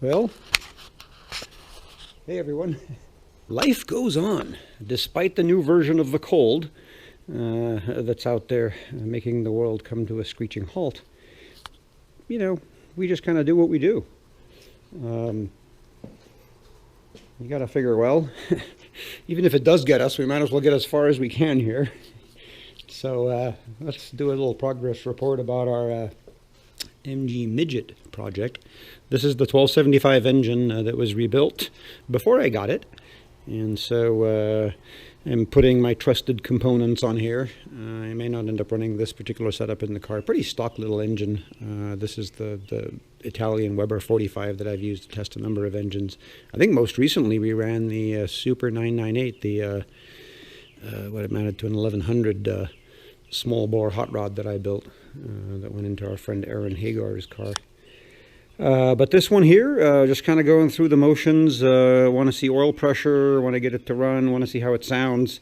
Well, hey everyone. Life goes on, despite the new version of the cold that's out there making the world come to a screeching halt. You know, we just kind of do what we do. You got to figure, well, even if it does get us, we might as well get as far as we can here. So let's do a little progress report about our MG Midget project. This is the 1275 engine that was rebuilt before I got it, and so I'm putting my trusted components on here. I may not end up running this particular setup in the car. Pretty stock little engine. This is the Italian Weber 45 that I've used to test a number of engines. I think most recently we ran the Super 998, the what amounted to an 1100 small bore hot rod that I built that went into our friend Aaron Hagar's car. But this one here, just kind of going through the motions. Want to see oil pressure, want to get it to run, want to see how it sounds,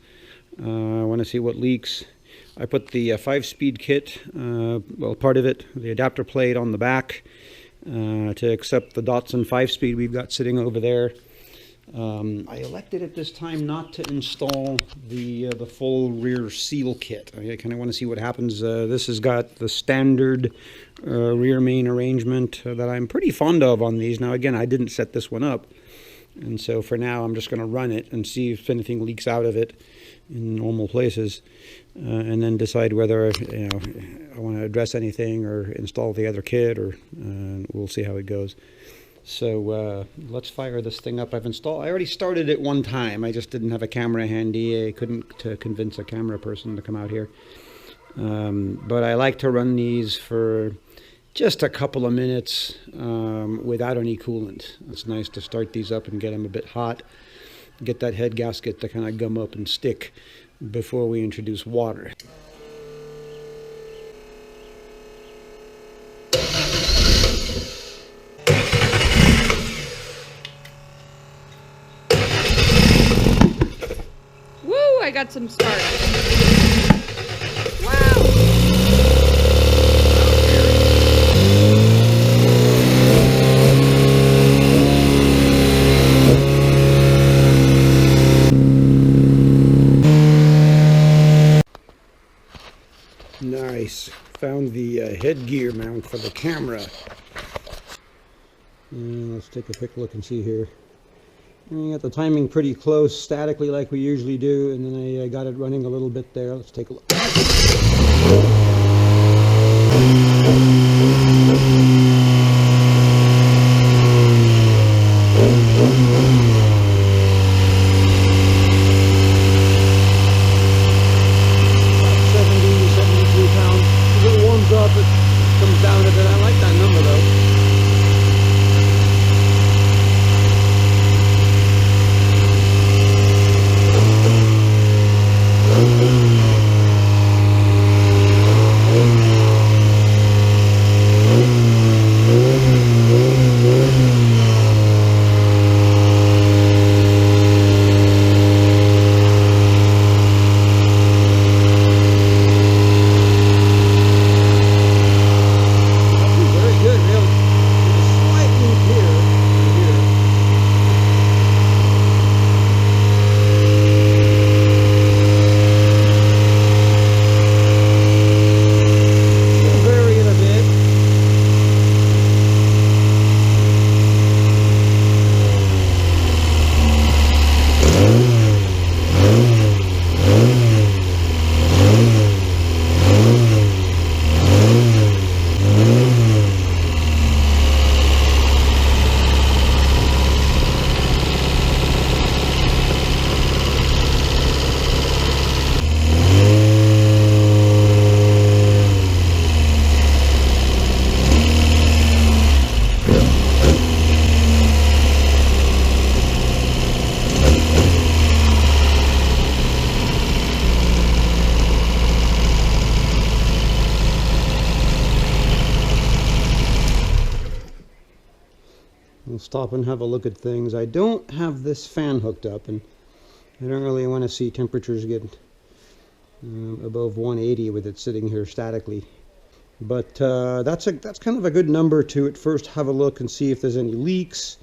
want to see what leaks. I put the 5-speed kit, well, part of it, the adapter plate on the back to accept the Datsun 5-speed we've got sitting over there. I elected at this time not to install the full rear seal kit. I kind of want to see what happens. This has got the standard rear main arrangement that I'm pretty fond of on these. Now again, I didn't set this one up, and so for now I'm just going to run it and see if anything leaks out of it in normal places, and then decide whether I want to address anything or install the other kit, or we'll see how it goes. So let's fire this thing up. I already started it one time. I just didn't have a camera handy. I couldn't convince a camera person to come out here. But I like to run these for just a couple of minutes without any coolant. It's nice to start these up and get them a bit hot. Get that head gasket to kind of gum up and stick before we introduce water. I got some start. Wow! Nice. Found the headgear mount for the camera. Let's take a quick look and see here. I got the timing pretty close, statically like we usually do, and then I got it running a little bit there. Let's take a look. We'll stop and have a look at things. I don't have this fan hooked up, and I don't really want to see temperatures get above 180 with it sitting here statically. But that's kind of a good number to at first have a look and see if there's any leaks,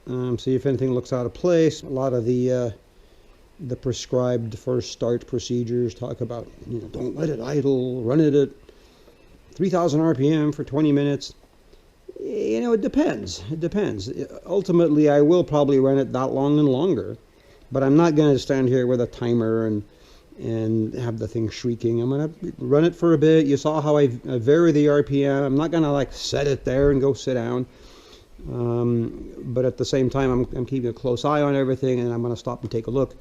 see if anything looks out of place. A lot of the prescribed first start procedures talk about, don't let it idle, run it at 3,000 RPM for 20 minutes. It depends. It depends. Ultimately, I will probably run it that long and longer, but I'm not going to stand here with a timer and have the thing shrieking. I'm going to run it for a bit. You saw how I vary the RPM. I'm not going to like set it there and go sit down. But at the same time, I'm keeping a close eye on everything, and I'm going to stop and take a look.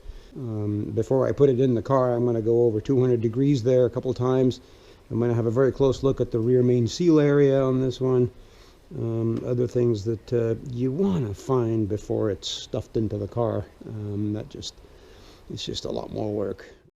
Before I put it in the car, I'm going to go over 200 degrees there a couple times. I'm going to have a very close look at the rear main seal area on this one. Other things that you want to find before it's stuffed into the car. It's just a lot more work.